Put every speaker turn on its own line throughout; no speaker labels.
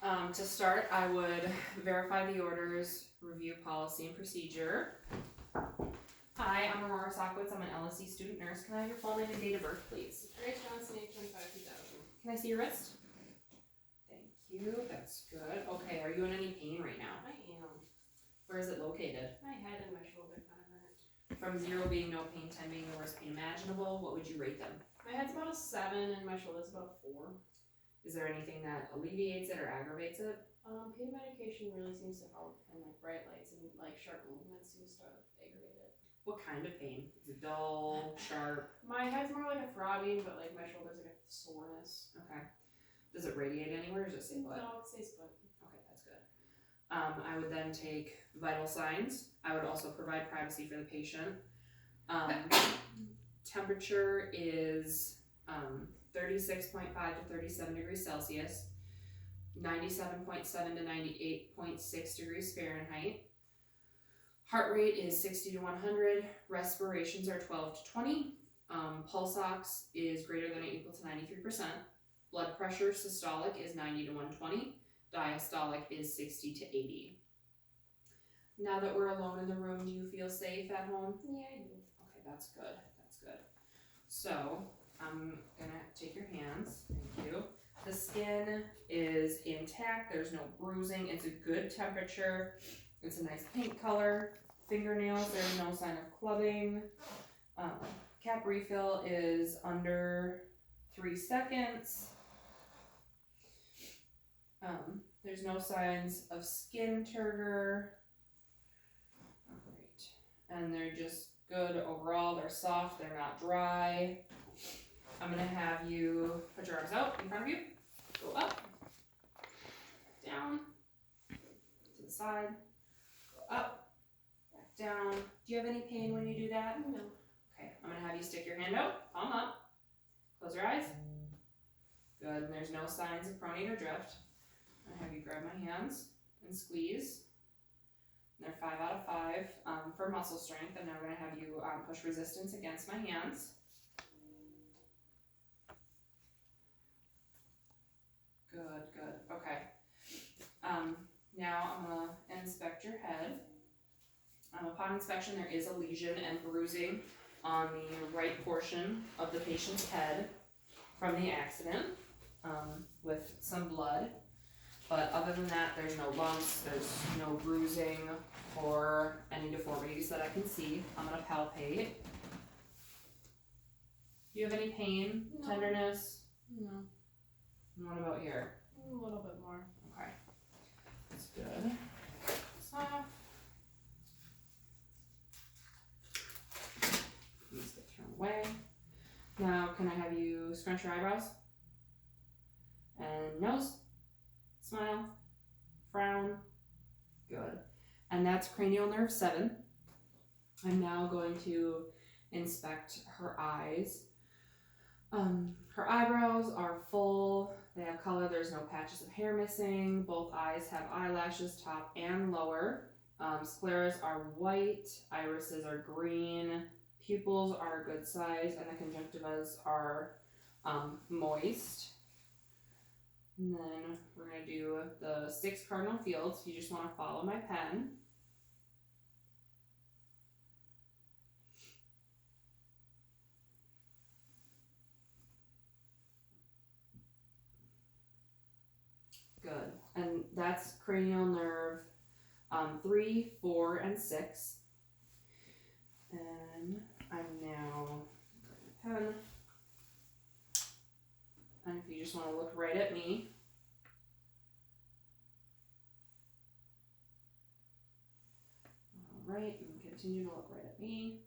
To start, I would verify the orders, review policy and procedure. Hi, I'm Aurora Sockowitz. I'm an LSE student nurse. Can I have your full name and date of birth, please?
Grace Johnson, 8/25/2000.
Can I see your wrist? Thank you. That's good. Okay, are you in any pain right now?
I am.
Where is it located?
My head and my shoulder kind of hurt.
From 0 being no pain, 10 being the worst pain imaginable, what would you rate them?
My head's about a 7 and my shoulder's about a 4.
Is there anything that alleviates it or aggravates it?
Pain medication really seems to help, and like bright lights and like sharp movements seems to aggravate it.
What kind of pain? Is it dull, sharp?
My head's more like a throbbing, but like my shoulder's like a soreness.
Okay. Does it radiate anywhere or does it stay put?
No, it stays put.
Okay, that's good. I would then take vital signs. I would also provide privacy for the patient. Temperature is 36.5 to 37 degrees Celsius, 97.7 to 98.6 degrees Fahrenheit. Heart rate is 60 to 100. Respirations are 12 to 20. Pulse ox is greater than or equal to 93%. Blood pressure systolic is 90 to 120. Diastolic is 60 to 80. Now that we're alone in the room, do you feel safe at home?
Yeah, I do.
Okay, that's good. That's good. So I'm gonna take your hands. Thank you. The skin is intact. There's no bruising. It's a good temperature. It's a nice pink color. Fingernails, there's no sign of clubbing. Cap refill is under 3 seconds. There's no signs of skin turgor. Alright. And they're just good overall. They're soft, they're not dry. I'm gonna have you put your arms out in front of you. Go up, down, to the side, go up, back down. Do you have any pain when you do that?
No.
Okay, I'm gonna have you stick your hand out, palm up, close your eyes. Good, and there's no signs of pronate or drift. I'm gonna have you grab my hands and squeeze. And they're 5 out of 5 for muscle strength, and then we're gonna have you push resistance against my hands. Good, good, okay. Now I'm gonna inspect your head. Upon inspection, there is a lesion and bruising on the right portion of the patient's head from the accident, with some blood. But other than that, there's no lumps, there's no bruising or any deformities that I can see. I'm gonna palpate. Do you have any pain,
No.
tenderness?
No.
And what about here?
A little bit more.
Okay, that's good. Soft. These get thrown away. Now, can I have you scrunch your eyebrows? And nose. Smile, frown, good. And that's cranial nerve 7. I'm now going to inspect her eyes. Her eyebrows are full, they have color, there's no patches of hair missing. Both eyes have eyelashes, top and lower. Scleras are white, irises are green, pupils are a good size, and the conjunctivas are moist. And then we're going to do the 6 cardinal fields. You just want to follow my pen. Good. And that's cranial nerve 3, 4, and 6. And I'm now pen. And if you just want to look right at me. All right, and continue to look right at me.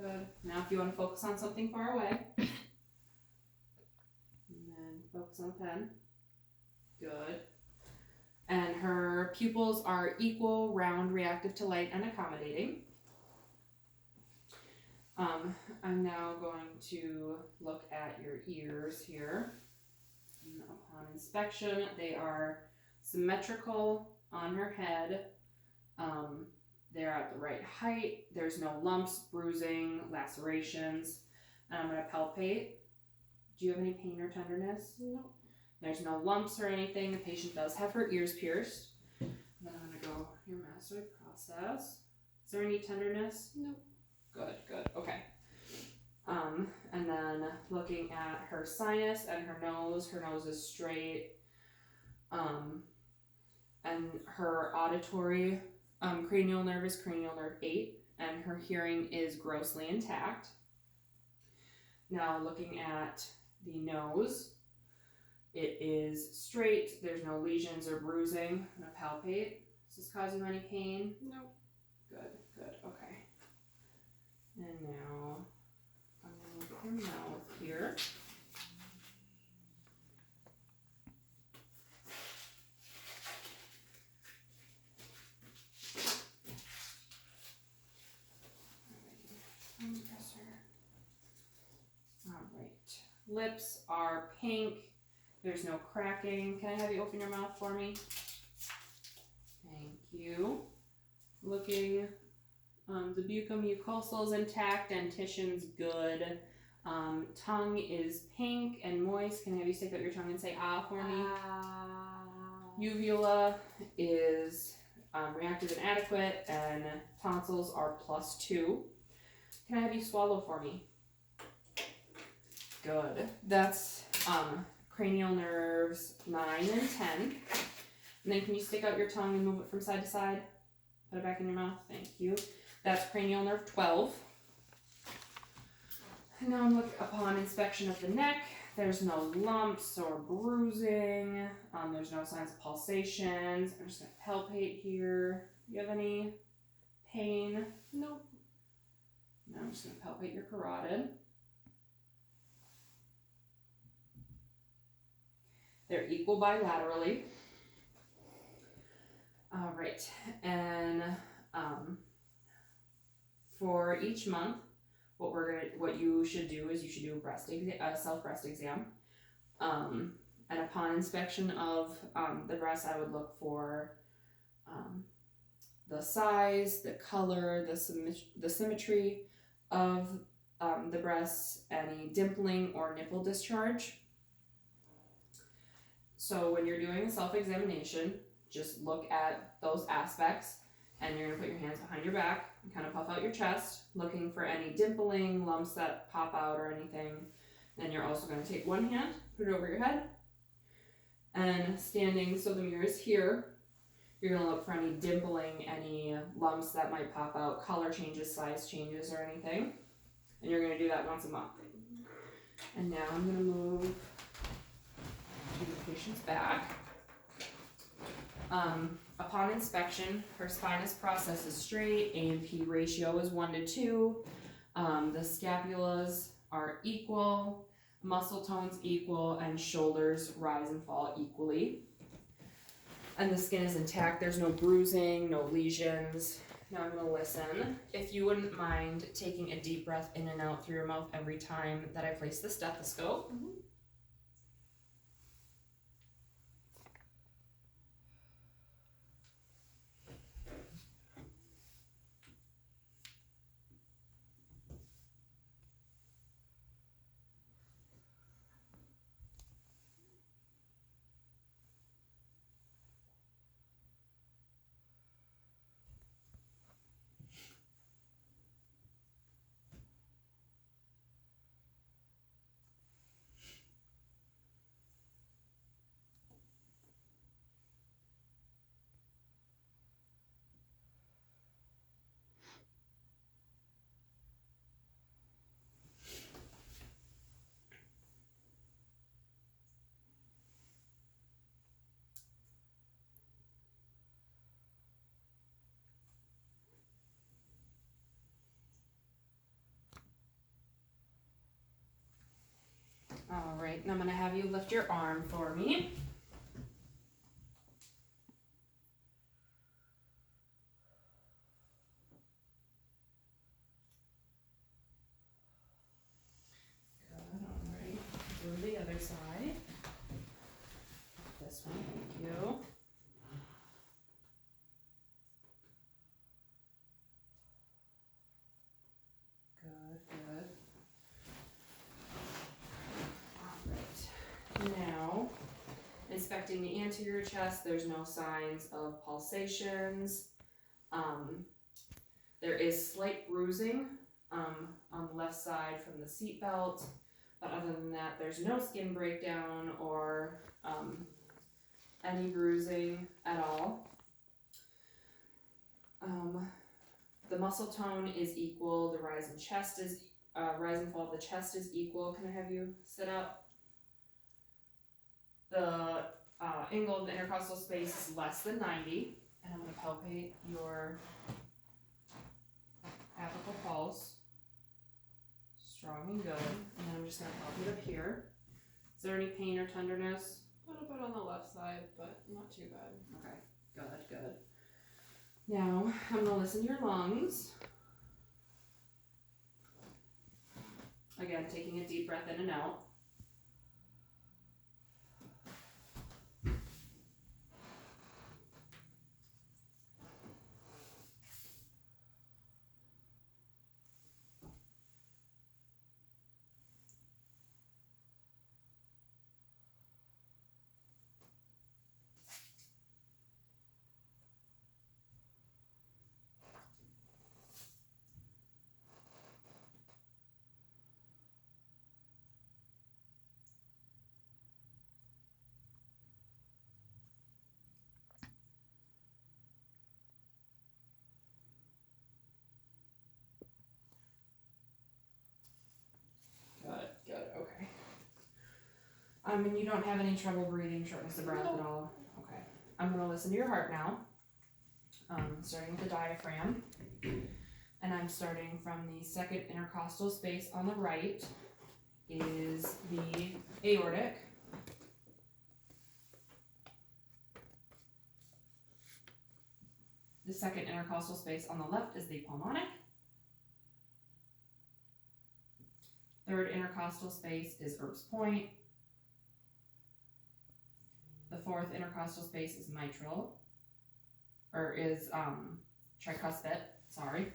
Good. Now if you want to focus on something far away. And then focus on the pen. Good. And her pupils are equal, round, reactive to light, and accommodating. I'm now going to look at your ears here. And upon inspection, they are symmetrical on her head. They're at the right height. There's no lumps, bruising, lacerations. And I'm going to palpate. Do you have any pain or tenderness?
No.
There's no lumps or anything. The patient does have her ears pierced. And then I'm gonna go your mastoid process. Is there any tenderness?
Nope.
Good, okay. And then looking at her sinus and her nose is straight. And her auditory cranial nerve is cranial nerve 8, and her hearing is grossly intact. Now looking at the nose, it is straight. There's no lesions or bruising. I'm gonna palpate. Does this cause you any pain?
Nope.
Good, okay. And now I'm gonna look at your mouth here. Alright. Lips are pink. There's no cracking. Can I have you open your mouth for me? Thank you. Looking, the buccal mucosal is intact, dentition's good. Tongue is pink and moist. Can I have you stick out your tongue and say ah for me? Uvula is reactive and adequate, and tonsils are +2. Can I have you swallow for me? Good. That's cranial nerves 9 and 10. And then can you stick out your tongue and move it from side to side? Put it back in your mouth. Thank you. That's cranial nerve 12. And now I'm looking upon inspection of the neck. There's no lumps or bruising. There's no signs of pulsations. I'm just going to palpate here. Do you have any pain?
Nope.
Now I'm just going to palpate your carotid. They're equal bilaterally. All right, and for each month, what you should do is you should do a self breast exam. And upon inspection of the breast, I would look for the size, the color, the symmetry of the breasts, any dimpling or nipple discharge. So when you're doing a self-examination, just look at those aspects, and you're going to put your hands behind your back and kind of puff out your chest, looking for any dimpling, lumps that pop out or anything. Then you're also going to take one hand, put it over your head, and standing so the mirror is here, you're going to look for any dimpling, any lumps that might pop out, color changes, size changes, or anything. And you're going to do that once a month. And now I'm going to move to the patient's back. Upon inspection, her spinous process is straight, A&P ratio is 1 to 2, the scapulas are equal, muscle tones equal, and shoulders rise and fall equally. And the skin is intact, there's no bruising, no lesions. Now I'm going to listen. If you wouldn't mind taking a deep breath in and out through your mouth every time that I place the stethoscope.
Mm-hmm.
All right, and I'm going to have you lift your arm for me. Good, all right. Do the other side. This one, thank you. Good. All right. Now, Inspecting the anterior chest, there's no signs of pulsations. There is slight bruising on the left side from the seat belt, but other than that, there's no skin breakdown or any bruising at all. The muscle tone is equal. The rise and fall of the chest is equal. Can I have you sit up? The angle of the intercostal space is less than 90, and I'm going to palpate your apical pulse. Strong and good. And then I'm just going to palpate up here. Is there any pain or tenderness?
A little bit on the left side, but not too bad.
Okay, good. Now, I'm going to listen to your lungs. Again, taking a deep breath in and out. Good, okay. And you don't have any trouble breathing, shortness of breath at all? Okay. I'm going to listen to your heart now, starting with the diaphragm. And I'm starting from the second intercostal space on the right is the aortic. The second intercostal space on the left is the pulmonic. Third intercostal space is Erb's point. The fourth intercostal space is mitral, or is tricuspid, sorry.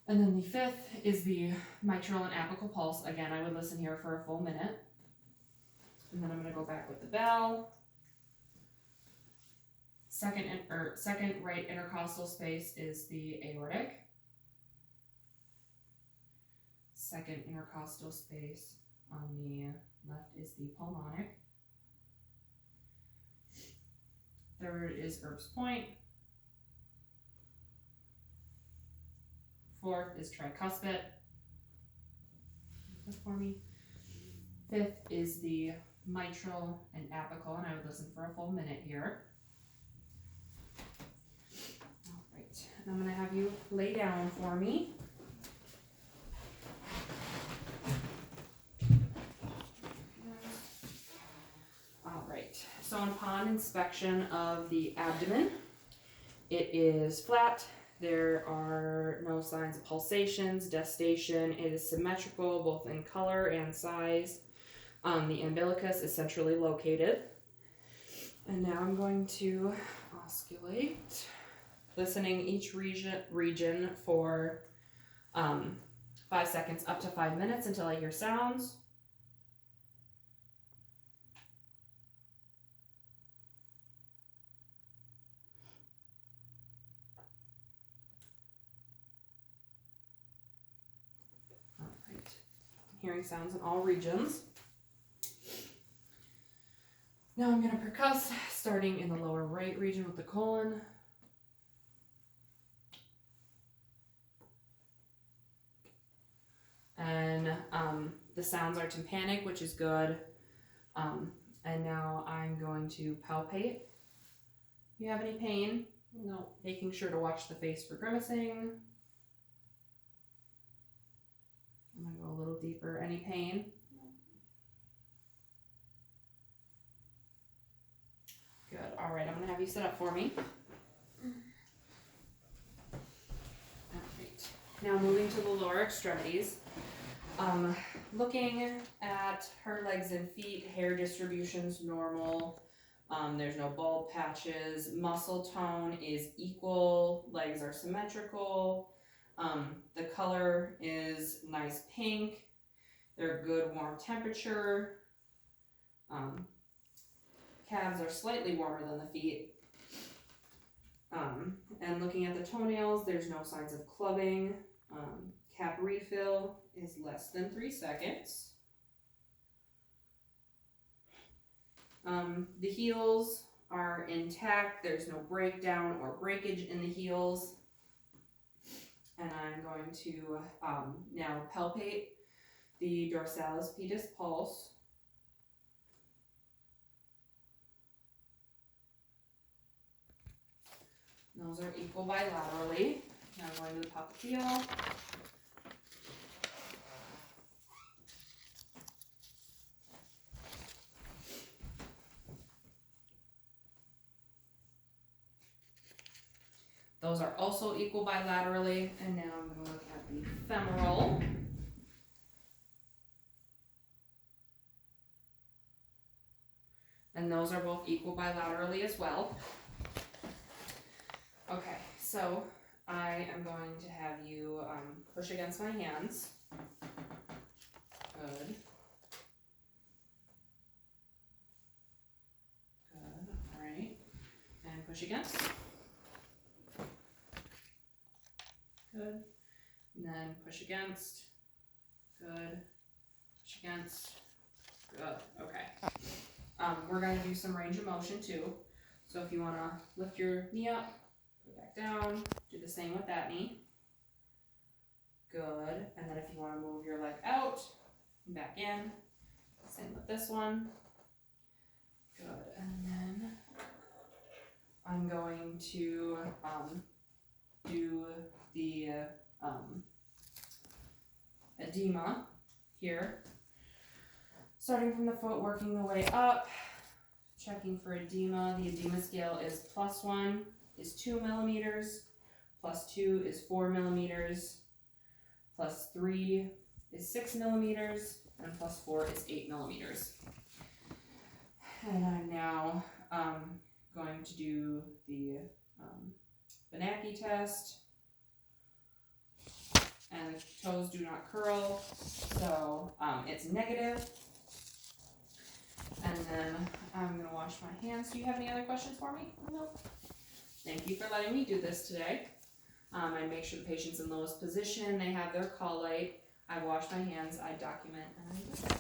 And then the fifth is the mitral and apical pulse. Again, I would listen here for a full minute. And then I'm going to go back with the bell. Second right intercostal space is the aortic. Second intercostal space on the left is the pulmonic. Third is Erb's point. Fourth is tricuspid. For me. Fifth is the mitral and apical, and I would listen for a full minute here. All right, and I'm going to have you lay down for me. All right, so upon inspection of the abdomen, it is flat. There are no signs of pulsations, gestation. It is symmetrical both in color and size. The umbilicus is centrally located. And now I'm going to osculate, listening each region for 5 seconds up to 5 minutes until I hear sounds. Hearing sounds in all regions. Now I'm going to percuss, starting in the lower right region with the colon. And the sounds are tympanic, which is good. And now I'm going to palpate. You have any pain?
No.
Making sure to watch the face for grimacing. I'm going to go a little deeper. Any pain?
No.
Good. All right, I'm going to have you sit up for me. All right. Now moving to the lower extremities. Looking at her legs and feet, hair distribution's normal. There's no bald patches. Muscle tone is equal. Legs are symmetrical. The color is nice pink. They're good warm temperature. calves are slightly warmer than the feet. And looking at the toenails, there's no signs of clubbing. Cap refill is less than 3 seconds. The heels are intact. There's no breakdown or breakage in the heels. And I'm going to now palpate the dorsalis pedis pulse. Those are equal bilaterally. Now I'm going to the popliteal. Those are also equal bilaterally. And now I'm going to look at the femoral. And those are both equal bilaterally as well. Okay, so I am going to have you push against my hands. Good. Good, all right. And push against. Good. And then push against. Good. Push against. Good. Okay. We're going to do some range of motion too. So if you want to lift your knee up, put it back down, do the same with that knee. Good. And then if you want to move your leg out and back in, same with this one. Good. And then I'm going to do the edema here. Starting from the foot, working the way up, checking for edema. The edema scale is +1 is 2 millimeters, +2 is 4 millimeters, +3 is 6 millimeters, and +4 is 8 millimeters. And I'm now going to do the Benacki test. And the toes do not curl, so it's negative. And then I'm going to wash my hands. Do you have any other questions for me? No. Thank you for letting me do this today. I make sure the patient's in lowest position. They have their call light. I wash my hands. I document. And I